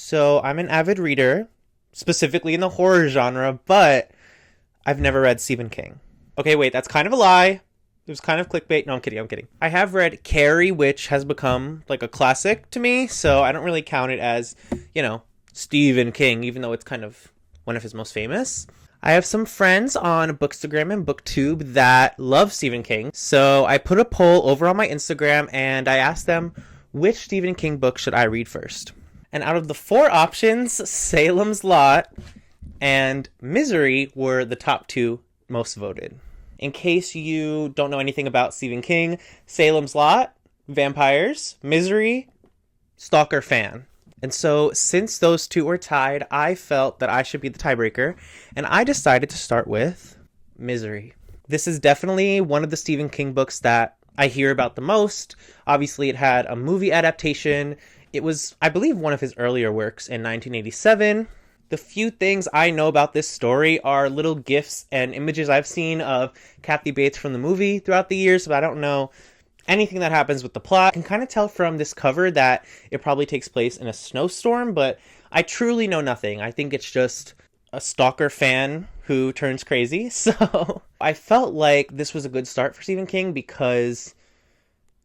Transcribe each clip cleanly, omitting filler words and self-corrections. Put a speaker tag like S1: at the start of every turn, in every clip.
S1: So I'm an avid reader, specifically in the horror genre, but I've never read Stephen King. Okay, wait, that's kind of a lie. It was kind of clickbait. No, I'm kidding. I'm kidding. I have read Carrie, which has become like a classic to me, so I don't really count it as, Stephen King, even though it's kind of one of his most famous. I have some friends on Bookstagram and BookTube that love Stephen King, so I put a poll over on my Instagram and I asked them which Stephen King book should I read first. And out of the four options, Salem's Lot and Misery were the top two most voted. In case you don't know anything about Stephen King, Salem's Lot, vampires, Misery, stalker fan. And so, since those two were tied, I felt that I should be the tiebreaker, and I decided to start with Misery. This is definitely one of the Stephen King books that I hear about the most. Obviously, it had a movie adaptation. It was, I believe, one of his earlier works in 1987. The few things I know about this story are little gifs and images I've seen of Kathy Bates from the movie throughout the years, but I don't know anything that happens with the plot. I can kind of tell from this cover that it probably takes place in a snowstorm, but I truly know nothing. I think it's just a stalker fan who turns crazy. So I felt like this was a good start for Stephen King because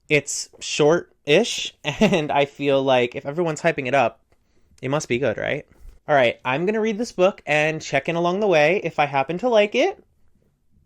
S1: it's short-ish, and I feel like if everyone's hyping it up, it must be good, right? All right, I'm going to read this book and check in along the way. If I happen to like it,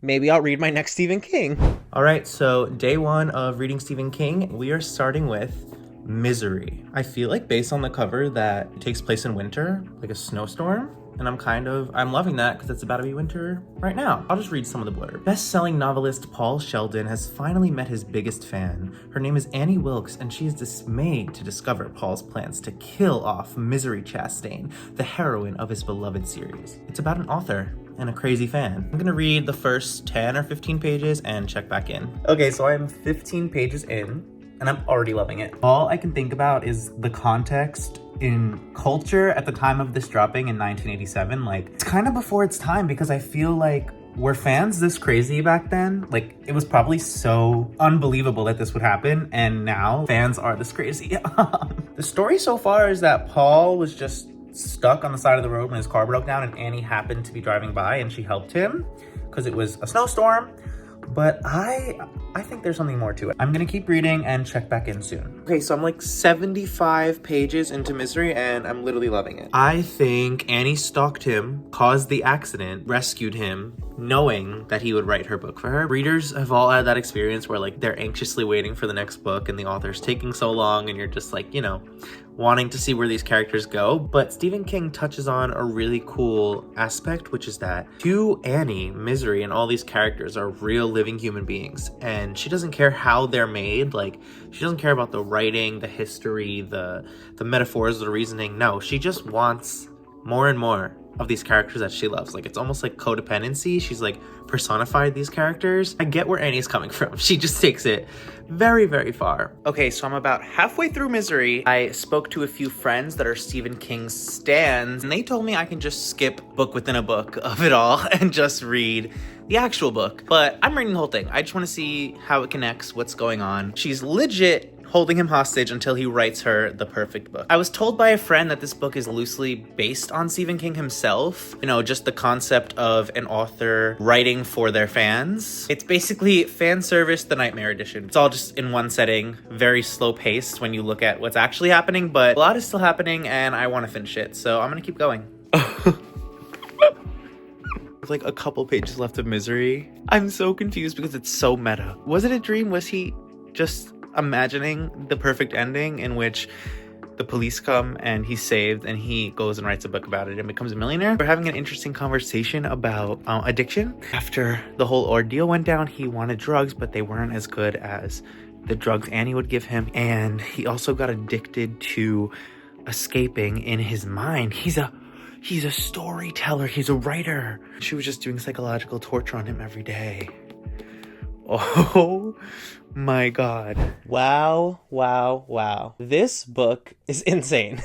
S1: maybe I'll read my next Stephen King. All right, so day one of reading Stephen King, we are starting with Misery. I feel like based on the cover that it takes place in winter, like a snowstorm. And I'm loving that because it's about to be winter right now. I'll just read some of the blurb. Best-selling novelist Paul Sheldon has finally met his biggest fan. Her name is Annie Wilkes, and she is dismayed to discover Paul's plans to kill off Misery Chastain, the heroine of his beloved series. It's about an author and a crazy fan. I'm gonna read the first 10 or 15 pages and check back in. Okay, so I'm 15 pages in, and I'm already loving it. All I can think about is the context in culture at the time of this dropping in 1987. Like, it's kind of before its time because I feel like were fans this crazy back then? Like, it was probably so unbelievable that this would happen, and now fans are this crazy. The story so far is that Paul was just stuck on the side of the road when his car broke down, and Annie happened to be driving by and she helped him because it was a snowstorm. But I think there's something more to it. I'm gonna keep reading and check back in soon. Okay, so I'm like 75 pages into Misery and I'm literally loving it. I think Annie stalked him, caused the accident, rescued him, knowing that he would write her book for her. Readers have all had that experience where like they're anxiously waiting for the next book and the author's taking so long and you're just like, wanting to see where these characters go. But Stephen King touches on a really cool aspect, which is that to Annie, Misery, and all these characters are real living human beings. And she doesn't care how they're made. Like, she doesn't care about the writing, the history, the metaphors, the reasoning. No, she just wants more and more of these characters that she loves. Like, it's almost like codependency. She's like personified these characters. I get where Annie's coming from. She just takes it very, very far. Okay, so I'm about halfway through Misery. I spoke to a few friends that are Stephen King stans, and they told me I can just skip book within a book of it all and just read the actual book. But I'm reading the whole thing. I just want to see how it connects, what's going on. She's legit holding him hostage until he writes her the perfect book. I was told by a friend that this book is loosely based on Stephen King himself. Just the concept of an author writing for their fans. It's basically fan service, the Nightmare Edition. It's all just in one setting, very slow paced when you look at what's actually happening, but a lot is still happening and I want to finish it, so I'm gonna keep going. Like a couple pages left of Misery. I'm so confused because it's so meta. Was it a dream? Was he just imagining the perfect ending in which the police come and he's saved and he goes and writes a book about it and becomes a millionaire? We're having an interesting conversation about addiction. After the whole ordeal went down, he wanted drugs, but they weren't as good as the drugs Annie would give him. And he also got addicted to escaping in his mind. He's a storyteller. He's a writer. She was just doing psychological torture on him every day. Oh my god. Wow, wow, wow. This book is insane.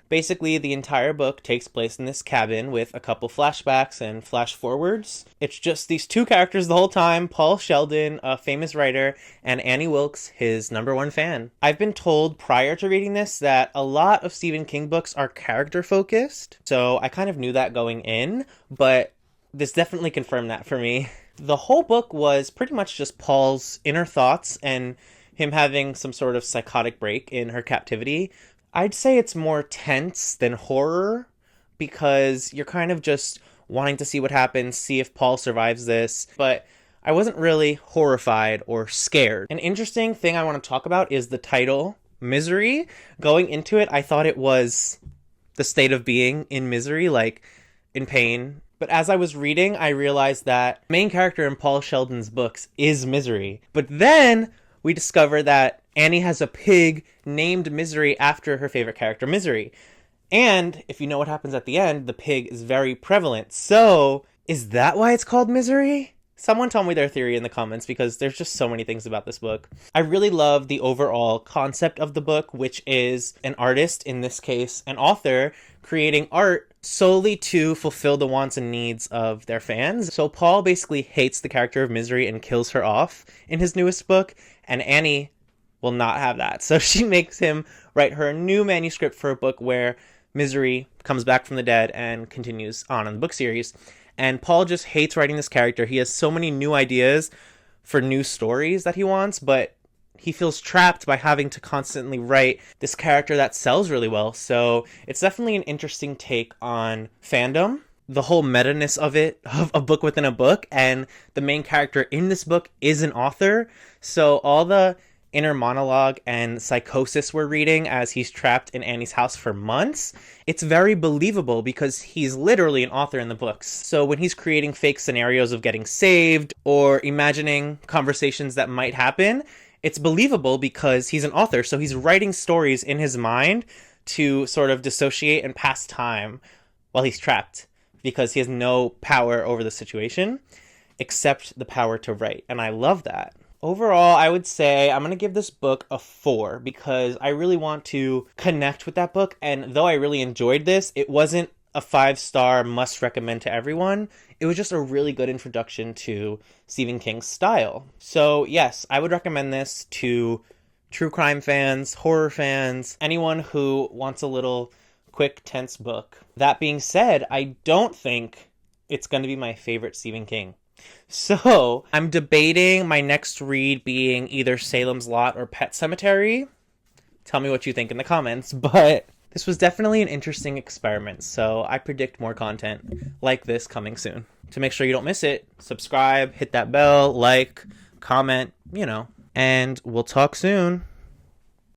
S1: Basically, the entire book takes place in this cabin with a couple flashbacks and flash forwards. It's just these two characters the whole time, Paul Sheldon, a famous writer, and Annie Wilkes, his #1 fan. I've been told prior to reading this that a lot of Stephen King books are character focused, so I kind of knew that going in, but this definitely confirmed that for me. The whole book was pretty much just Paul's inner thoughts and him having some sort of psychotic break in her captivity. I'd say it's more tense than horror because you're kind of just wanting to see what happens, see if Paul survives this, but I wasn't really horrified or scared. An interesting thing I want to talk about is the title, Misery. Going into it, I thought it was the state of being in misery, like in pain. But as I was reading, I realized that the main character in Paul Sheldon's books is Misery. But then we discover that Annie has a pig named Misery after her favorite character, Misery. And if you know what happens at the end, the pig is very prevalent. So, is that why it's called Misery? Someone tell me their theory in the comments because there's just so many things about this book. I really love the overall concept of the book, which is an artist, in this case an author, creating art solely to fulfill the wants and needs of their fans. So Paul basically hates the character of Misery and kills her off in his newest book, and Annie will not have that. So she makes him write her a new manuscript for a book where Misery comes back from the dead and continues on in the book series. And Paul just hates writing this character. He has so many new ideas for new stories that he wants, but he feels trapped by having to constantly write this character that sells really well. So it's definitely an interesting take on fandom, the whole meta-ness of it, of a book within a book, and the main character in this book is an author. So all the inner monologue and psychosis we're reading as he's trapped in Annie's house for months, it's very believable because he's literally an author in the books. So when he's creating fake scenarios of getting saved or imagining conversations that might happen, it's believable because he's an author. So he's writing stories in his mind to sort of dissociate and pass time while he's trapped because he has no power over the situation except the power to write. And I love that. Overall, I would say I'm going to give this book a 4 because I really want to connect with that book. And though I really enjoyed this, it wasn't a 5-star must recommend to everyone. It was just a really good introduction to Stephen King's style. So yes, I would recommend this to true crime fans, horror fans, anyone who wants a little quick, tense book. That being said, I don't think it's going to be my favorite Stephen King. So, I'm debating my next read being either Salem's Lot or Pet Sematary. Tell me what you think in the comments, but this was definitely an interesting experiment, so I predict more content like this coming soon. To make sure you don't miss it, subscribe, hit that bell, like, comment, and we'll talk soon.